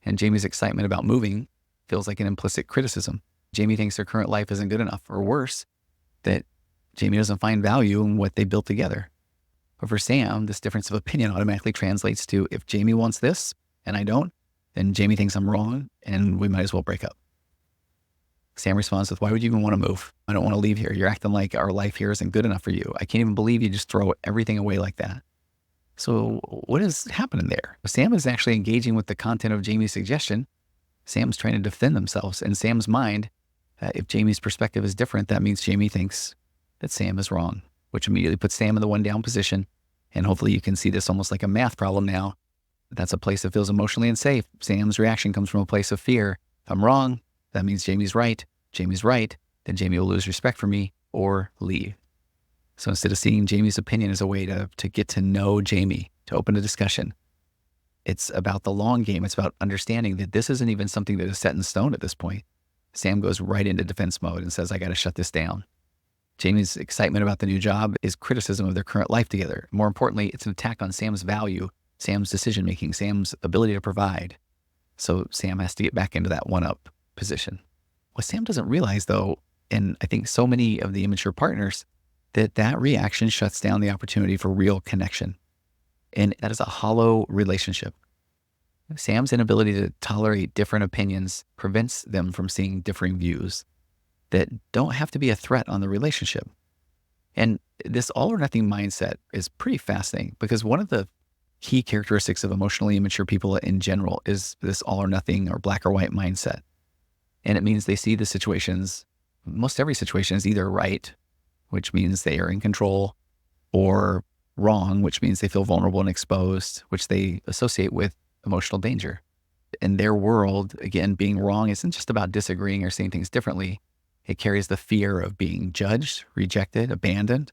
[SPEAKER 1] And Jamie's excitement about moving feels like an implicit criticism. Jamie thinks their current life isn't good enough, or worse, that Jamie doesn't find value in what they built together. But for Sam, this difference of opinion automatically translates to, if Jamie wants this and I don't, then Jamie thinks I'm wrong and we might as well break up. Sam responds with, why would you even want to move? I don't want to leave here. You're acting like our life here isn't good enough for you. I can't even believe you just throw everything away like that. So what is happening there? Sam is actually engaging with the content of Jamie's suggestion. Sam's trying to defend themselves. In Sam's mind, if Jamie's perspective is different, that means Jamie thinks that Sam is wrong, which immediately puts Sam in the one down position. And hopefully you can see this almost like a math problem now. That's a place that feels emotionally unsafe. Sam's reaction comes from a place of fear. If I'm wrong, that means Jamie's right. Jamie's right, then Jamie will lose respect for me or leave. So instead of seeing Jamie's opinion as a way to get to know Jamie, to open a discussion, it's about the long game. It's about understanding that this isn't even something that is set in stone at this point. Sam goes right into defense mode and says, I got to shut this down. Jamie's excitement about the new job is criticism of their current life together. More importantly, it's an attack on Sam's value, Sam's decision-making, Sam's ability to provide. So Sam has to get back into that one-up position. What Sam doesn't realize, though, and I think so many of the immature partners, that reaction shuts down the opportunity for real connection. And that is a hollow relationship. Sam's inability to tolerate different opinions prevents them from seeing differing views that don't have to be a threat on the relationship. And this all or nothing mindset is pretty fascinating, because one of the key characteristics of emotionally immature people in general is this all or nothing or black or white mindset. And it means they see the situations, most every situation is either right, which means they are in control, or wrong, which means they feel vulnerable and exposed, which they associate with emotional danger. In their world, again, being wrong isn't just about disagreeing or seeing things differently. It carries the fear of being judged, rejected, abandoned.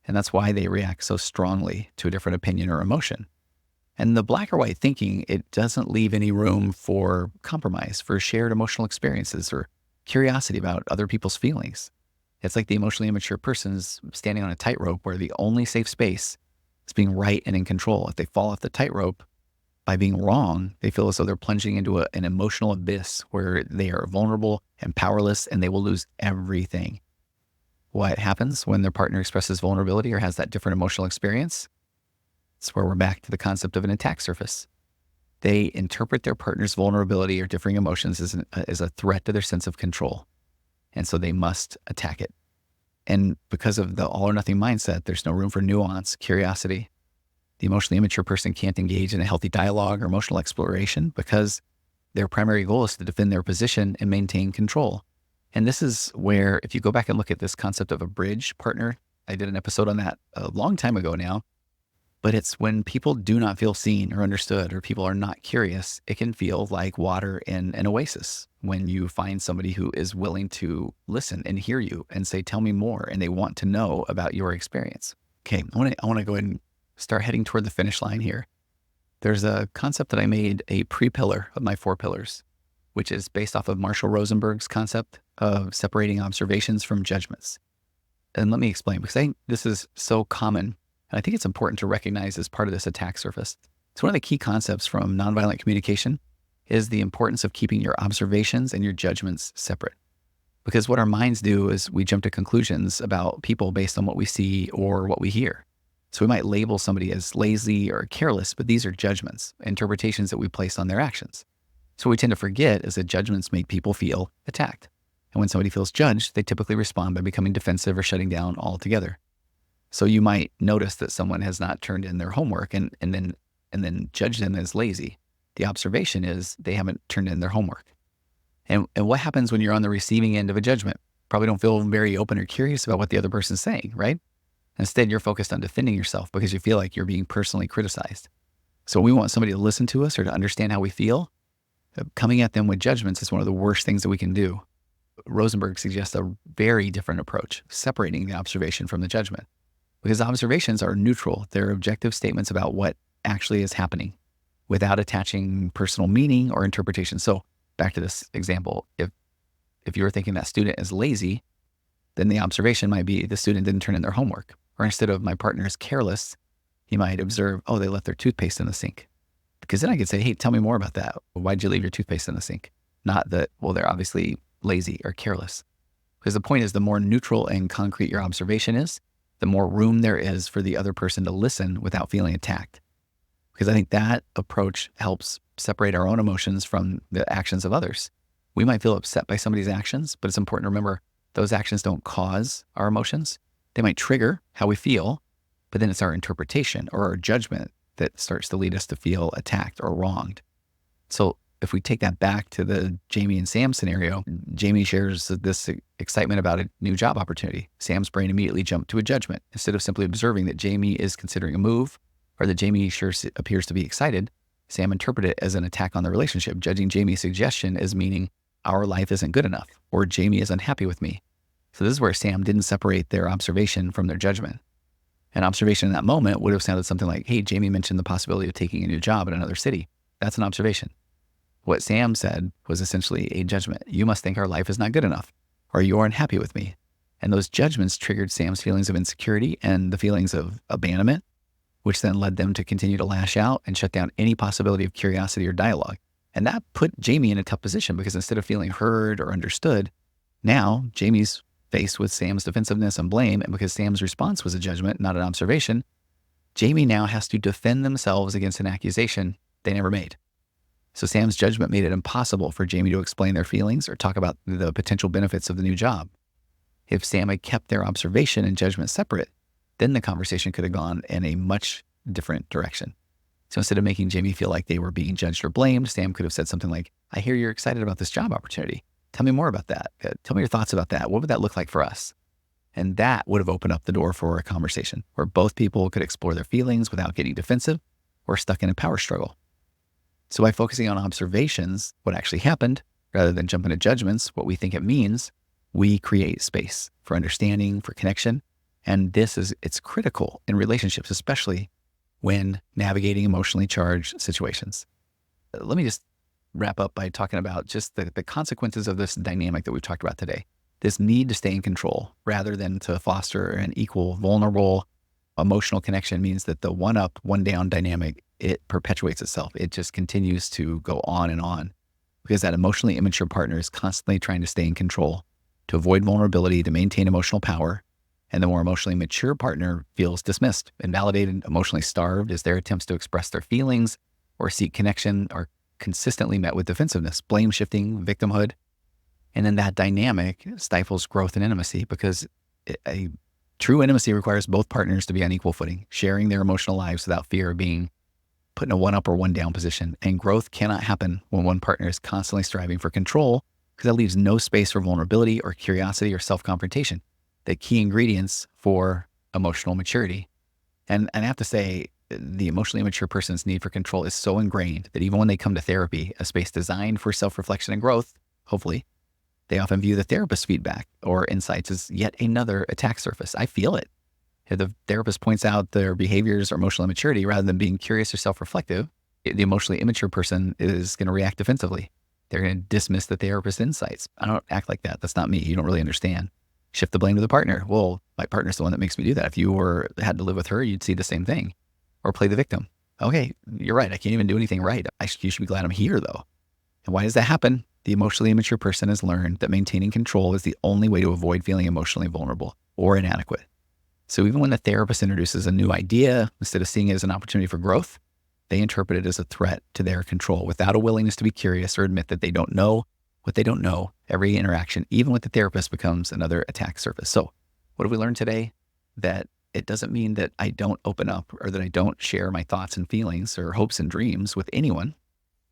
[SPEAKER 1] And that's why they react so strongly to a different opinion or emotion. And the black or white thinking, it doesn't leave any room for compromise, for shared emotional experiences or curiosity about other people's feelings. It's like the emotionally immature person's standing on a tightrope where the only safe space is being right and in control. If they fall off the tightrope by being wrong, they feel as though they're plunging into an emotional abyss where they are vulnerable and powerless, and they will lose everything. What happens when their partner expresses vulnerability or has that different emotional experience? It's where we're back to the concept of an attack surface. They interpret their partner's vulnerability or differing emotions as a threat to their sense of control. And so they must attack it. And because of the all or nothing mindset, there's no room for nuance, curiosity. The emotionally immature person can't engage in a healthy dialogue or emotional exploration because their primary goal is to defend their position and maintain control. And this is where, if you go back and look at this concept of a bridge partner, I did an episode on that a long time ago now. But it's when people do not feel seen or understood, or people are not curious, it can feel like water in an oasis when you find somebody who is willing to listen and hear you and say, tell me more, and they want to know about your experience. Okay, I want to go ahead and start heading toward the finish line here. There's a concept that I made a pre-pillar of my 4 pillars, which is based off of Marshall Rosenberg's concept of separating observations from judgments. And let me explain, because I think this is so common. And I think it's important to recognize as part of this attack surface. It's one of the key concepts from nonviolent communication is the importance of keeping your observations and your judgments separate. Because what our minds do is we jump to conclusions about people based on what we see or what we hear. So we might label somebody as lazy or careless, but these are judgments, interpretations that we place on their actions. So what we tend to forget is that judgments make people feel attacked. And when somebody feels judged, they typically respond by becoming defensive or shutting down altogether. So you might notice that someone has not turned in their homework and then judge them as lazy. The observation is they haven't turned in their homework. And what happens when you're on the receiving end of a judgment? Probably don't feel very open or curious about what the other person's saying, right? Instead, you're focused on defending yourself because you feel like you're being personally criticized. So we want somebody to listen to us or to understand how we feel. Coming at them with judgments is one of the worst things that we can do. Rosenberg suggests a very different approach, separating the observation from the judgment. Because observations are neutral. They're objective statements about what actually is happening without attaching personal meaning or interpretation. So back to this example, if you were thinking that student is lazy, then the observation might be the student didn't turn in their homework. Or instead of my partner is careless, you might observe, oh, they left their toothpaste in the sink. Because then I could say, hey, tell me more about that. Why'd you leave your toothpaste in the sink? Not that, well, they're obviously lazy or careless. Because the point is, the more neutral and concrete your observation is, the more room there is for the other person to listen without feeling attacked. Because I think that approach helps separate our own emotions from the actions of others. We might feel upset by somebody's actions, but it's important to remember those actions don't cause our emotions. They might trigger how we feel, but then it's our interpretation or our judgment that starts to lead us to feel attacked or wronged. So if we take that back to the Jamie and Sam scenario, Jamie shares this excitement about a new job opportunity. Sam's brain immediately jumped to a judgment. Instead of simply observing that Jamie is considering a move or that Jamie sure appears to be excited, Sam interpreted it as an attack on the relationship, judging Jamie's suggestion as meaning our life isn't good enough or Jamie is unhappy with me. So this is where Sam didn't separate their observation from their judgment. An observation in that moment would have sounded something like, hey, Jamie mentioned the possibility of taking a new job in another city. That's an observation. What Sam said was essentially a judgment. You must think our life is not good enough, or you're unhappy with me. And those judgments triggered Sam's feelings of insecurity and the feelings of abandonment, which then led them to continue to lash out and shut down any possibility of curiosity or dialogue. And that put Jamie in a tough position because instead of feeling heard or understood, now Jamie's faced with Sam's defensiveness and blame. And because Sam's response was a judgment, not an observation, Jamie now has to defend themselves against an accusation they never made. So Sam's judgment made it impossible for Jamie to explain their feelings or talk about the potential benefits of the new job. If Sam had kept their observation and judgment separate, then the conversation could have gone in a much different direction. So instead of making Jamie feel like they were being judged or blamed, Sam could have said something like, I hear you're excited about this job opportunity. Tell me more about that. Tell me your thoughts about that. What would that look like for us? And that would have opened up the door for a conversation where both people could explore their feelings without getting defensive or stuck in a power struggle. So by focusing on observations, what actually happened, rather than jumping to judgments, what we think it means, we create space for understanding, for connection. And it's critical in relationships, especially when navigating emotionally charged situations. Let me just wrap up by talking about just the consequences of this dynamic that we've talked about today. This need to stay in control rather than to foster an equal, vulnerable, emotional connection means that the one up, one down dynamic, it perpetuates itself. It just continues to go on and on because that emotionally immature partner is constantly trying to stay in control, to avoid vulnerability, to maintain emotional power. And the more emotionally mature partner feels dismissed, invalidated, emotionally starved as their attempts to express their feelings or seek connection are consistently met with defensiveness, blame shifting, victimhood. And then that dynamic stifles growth and intimacy because a true intimacy requires both partners to be on equal footing, sharing their emotional lives without fear of being put in a one up or one down position. And growth cannot happen when one partner is constantly striving for control because that leaves no space for vulnerability or curiosity or self-confrontation, the key ingredients for emotional maturity. And I have to say, the emotionally immature person's need for control is so ingrained that even when they come to therapy, a space designed for self-reflection and growth, hopefully, they often view the therapist's feedback or insights as yet another attack surface. I feel it. If the therapist points out their behaviors or emotional immaturity rather than being curious or self-reflective, the emotionally immature person is going to react defensively. They're going to dismiss the therapist's insights. I don't act like that. That's not me. You don't really understand. Shift the blame to the partner. Well, my partner's the one that makes me do that. If you had to live with her, you'd see the same thing. Or play the victim. Okay, you're right. I can't even do anything right. You should be glad I'm here though. And why does that happen? The emotionally immature person has learned that maintaining control is the only way to avoid feeling emotionally vulnerable or inadequate. So even when the therapist introduces a new idea, instead of seeing it as an opportunity for growth, they interpret it as a threat to their control without a willingness to be curious or admit that they don't know what they don't know. Every interaction, even with the therapist, becomes another attack surface. So what have we learned today? That it doesn't mean that I don't open up or that I don't share my thoughts and feelings or hopes and dreams with anyone.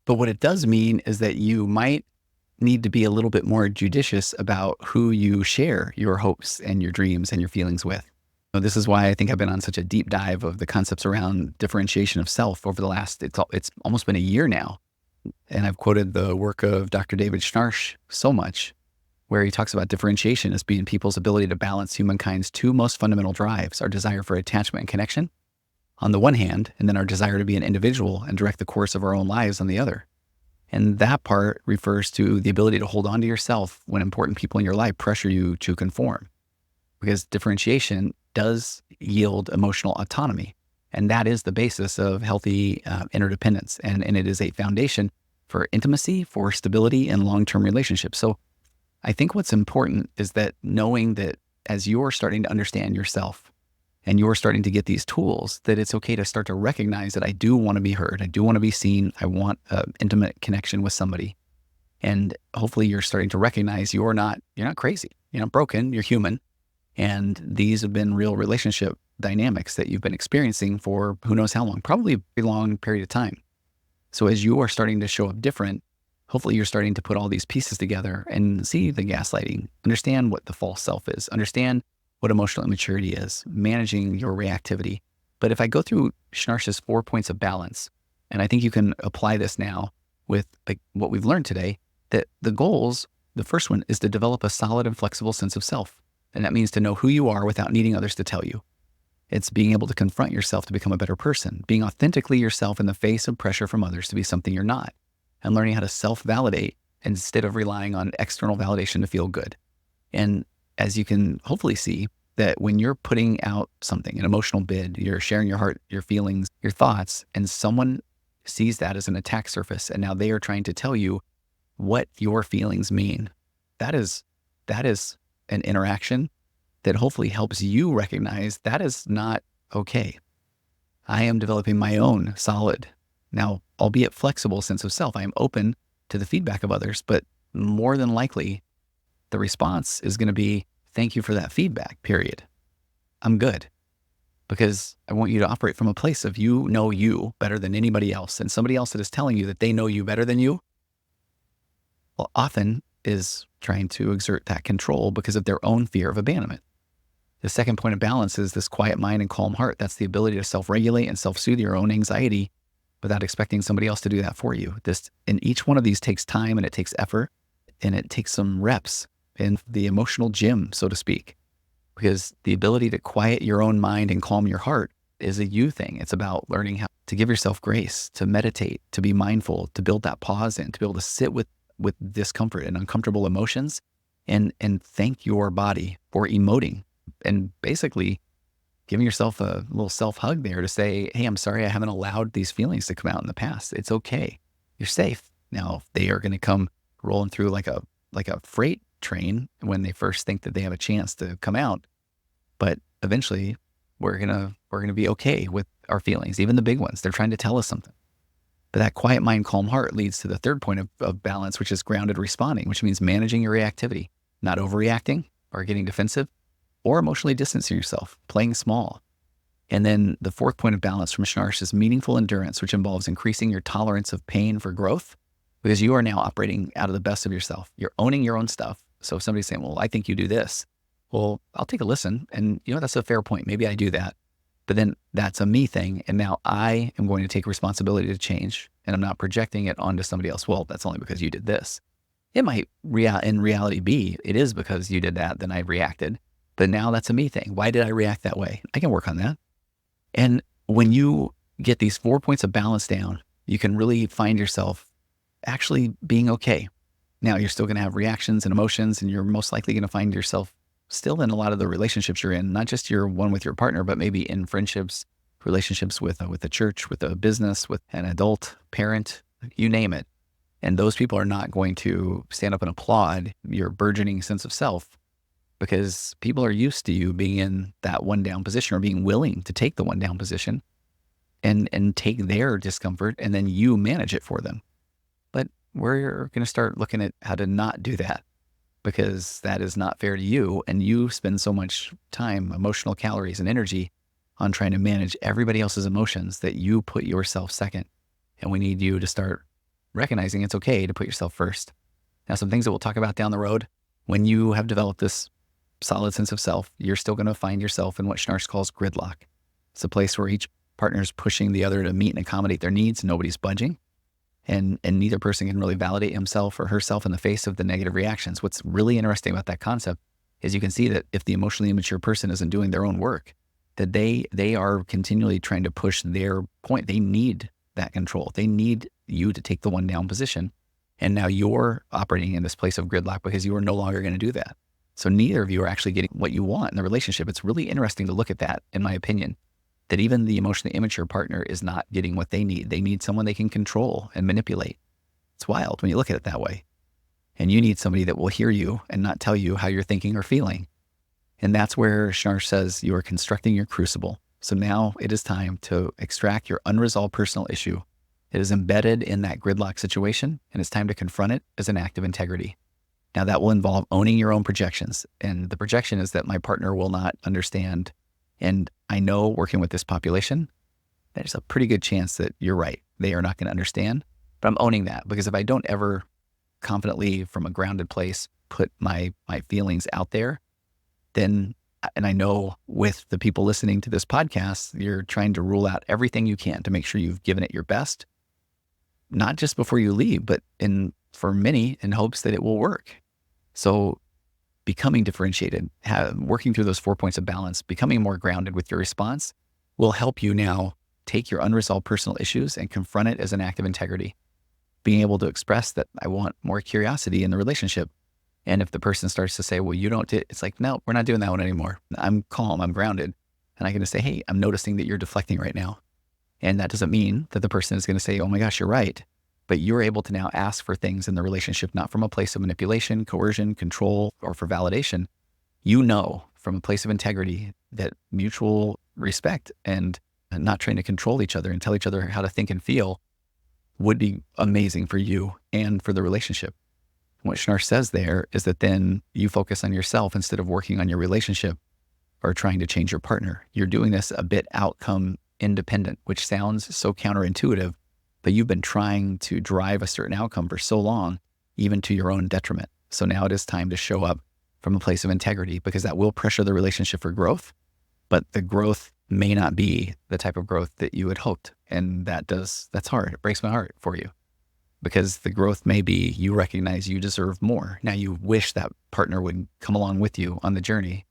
[SPEAKER 1] But what it does mean is that you might need to be a little bit more judicious about who you share your hopes and your dreams and your feelings with. So this is why I think I've been on such a deep dive of the concepts around differentiation of self over the last, it's almost been a year now. And I've quoted the work of Dr. David Schnarch so much, where he talks about differentiation as being people's ability to balance humankind's two most fundamental drives, our desire for attachment and connection on the one hand, and then our desire to be an individual and direct the course of our own lives on the other. And that part refers to the ability to hold on to yourself when important people in your life pressure you to conform. Because differentiation does yield emotional autonomy. And that is the basis of healthy interdependence. And it is a foundation for intimacy, for stability, and long-term relationships. So I think what's important is that knowing that as you're starting to understand yourself and you're starting to get these tools, that it's okay to start to recognize that I do want to be heard. I do want to be seen. I want an intimate connection with somebody. And hopefully you're starting to recognize you're not crazy. You're not broken. You're human. And these have been real relationship dynamics that you've been experiencing for who knows how long, probably a long period of time. So as you are starting to show up different, hopefully you're starting to put all these pieces together and see the gaslighting, understand what the false self is, understand what emotional immaturity is, managing your reactivity. But if I go through Schnarch's 4 points of balance, and I think you can apply this now with like what we've learned today, that the goals, the first one is to develop a solid and flexible sense of self. And that means to know who you are without needing others to tell you. It's being able to confront yourself to become a better person, being authentically yourself in the face of pressure from others to be something you're not, and learning how to self-validate instead of relying on external validation to feel good. And as you can hopefully see, that when you're putting out something, an emotional bid, you're sharing your heart, your feelings, your thoughts, and someone sees that as an attack surface, and now they are trying to tell you what your feelings mean. That is an interaction that hopefully helps you recognize that is not okay. I am developing my own solid, now, albeit flexible sense of self. I am open to the feedback of others, but more than likely, the response is going to be, thank you for that feedback, period. I'm good. Because I want you to operate from a place of you know you better than anybody else. And somebody else that is telling you that they know you better than you, well, often is trying to exert that control because of their own fear of abandonment. The second point of balance is this quiet mind and calm heart. That's the ability to self-regulate and self-soothe your own anxiety without expecting somebody else to do that for you. And each one of these takes time and it takes effort and it takes some reps in the emotional gym, so to speak, because the ability to quiet your own mind and calm your heart is a you thing. It's about learning how to give yourself grace, to meditate, to be mindful, to build that pause in, to be able to sit with discomfort and uncomfortable emotions and thank your body for emoting and basically giving yourself a little self-hug there to say, hey, I'm sorry I haven't allowed these feelings to come out in the past. It's okay. You're safe. Now, if they are going to come rolling through like a freight train when they first think that they have a chance to come out, but eventually we're gonna be okay with our feelings, even the big ones. They're trying to tell us something. But that quiet mind, calm heart leads to the third point of balance, which is grounded responding, which means managing your reactivity, not overreacting or getting defensive or emotionally distancing yourself, playing small. And then the fourth point of balance from Schnarch is meaningful endurance, which involves increasing your tolerance of pain for growth because you are now operating out of the best of yourself. You're owning your own stuff. So if somebody's saying, well, I think you do this. Well, I'll take a listen. And that's a fair point. Maybe I do that. But then that's a me thing. And now I am going to take responsibility to change. And I'm not projecting it onto somebody else. Well, that's only because you did this. It might in reality be, it is because you did that, then I reacted. But now that's a me thing. Why did I react that way? I can work on that. And when you get these 4 points of balance down, you can really find yourself actually being okay. Now you're still going to have reactions and emotions, and you're most likely going to find yourself still in a lot of the relationships you're in, not just your one with your partner, but maybe in friendships, relationships with the church, with a business, with an adult parent, you name it. And those people are not going to stand up and applaud your burgeoning sense of self because people are used to you being in that one down position or being willing to take the one down position and take their discomfort and then you manage it for them. But we're going to start looking at how to not do that because that is not fair to you. And you spend so much time, emotional calories and energy on trying to manage everybody else's emotions that you put yourself second. And we need you to start recognizing it's okay to put yourself first. Now, some things that we'll talk about down the road, when you have developed this solid sense of self, you're still going to find yourself in what Schnarch calls gridlock. It's a place where each partner is pushing the other to meet and accommodate their needs. Nobody's budging. And neither person can really validate himself or herself in the face of the negative reactions. What's really interesting about that concept is you can see that if the emotionally immature person isn't doing their own work, that they are continually trying to push their point. They need that control. They need you to take the one down position. And now you're operating in this place of gridlock because you are no longer going to do that. So neither of you are actually getting what you want in the relationship. It's really interesting to look at that, in my opinion, that even the emotionally immature partner is not getting what they need. They need someone they can control and manipulate. It's wild when you look at it that way. And you need somebody that will hear you and not tell you how you're thinking or feeling. And that's where Schnarch says you are constructing your crucible. So now it is time to extract your unresolved personal issue. It is embedded in that gridlock situation, and it's time to confront it as an act of integrity. Now that will involve owning your own projections. And the projection is that my partner will not understand. And I know working with this population, there's a pretty good chance that you're right. They are not going to understand, but I'm owning that, because if I don't ever confidently from a grounded place put my feelings out there, then, and I know with the people listening to this podcast, you're trying to rule out everything you can to make sure you've given it your best, not just before you leave, but for many in hopes that it will work. So becoming differentiated, working through those 4 points of balance, becoming more grounded with your response will help you now take your unresolved personal issues and confront it as an act of integrity. Being able to express that I want more curiosity in the relationship. And if the person starts to say, well, you don't, it's like, no, we're not doing that one anymore. I'm calm, I'm grounded. And I'm going to say, hey, I'm noticing that you're deflecting right now. And that doesn't mean that the person is going to say, oh my gosh, you're right. But you're able to now ask for things in the relationship, not from a place of manipulation, coercion, control, or for validation. You know, from a place of integrity, that mutual respect and not trying to control each other and tell each other how to think and feel would be amazing for you and for the relationship. What Schnarch says there is that then you focus on yourself instead of working on your relationship or trying to change your partner. You're doing this a bit outcome independent, which sounds so counterintuitive, but you've been trying to drive a certain outcome for so long, even to your own detriment. So now it is time to show up from a place of integrity, because that will pressure the relationship for growth, but the growth may not be the type of growth that you had hoped. And that's hard. It breaks my heart for you, because the growth may be you recognize you deserve more. Now you wish that partner would come along with you on the journey,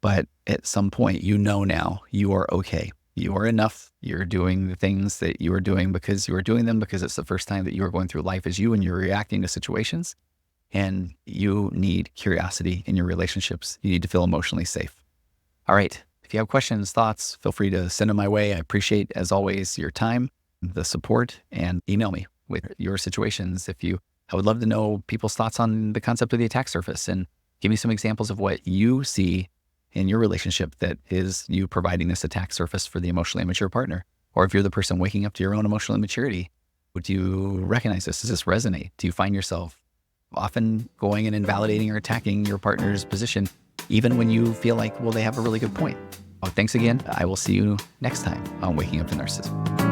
[SPEAKER 1] but at some point, now you are okay. You are enough. You're doing the things that you are doing because you are doing them because it's the first time that you are going through life as you, and you're reacting to situations, and you need curiosity in your relationships. You need to feel emotionally safe. All right. If you have questions, thoughts, feel free to send them my way. I appreciate, as always, your time, the support, and email me with your situations. I would love to know people's thoughts on the concept of the attack surface, and give me some examples of what you see in your relationship that is you providing this attack surface for the emotionally immature partner. Or if you're the person waking up to your own emotional immaturity, would you recognize this? Does this resonate? Do you find yourself often going and invalidating or attacking your partner's position, even when you feel like, well, they have a really good point? Oh, thanks again. I will see you next time on Waking Up to Narcissism.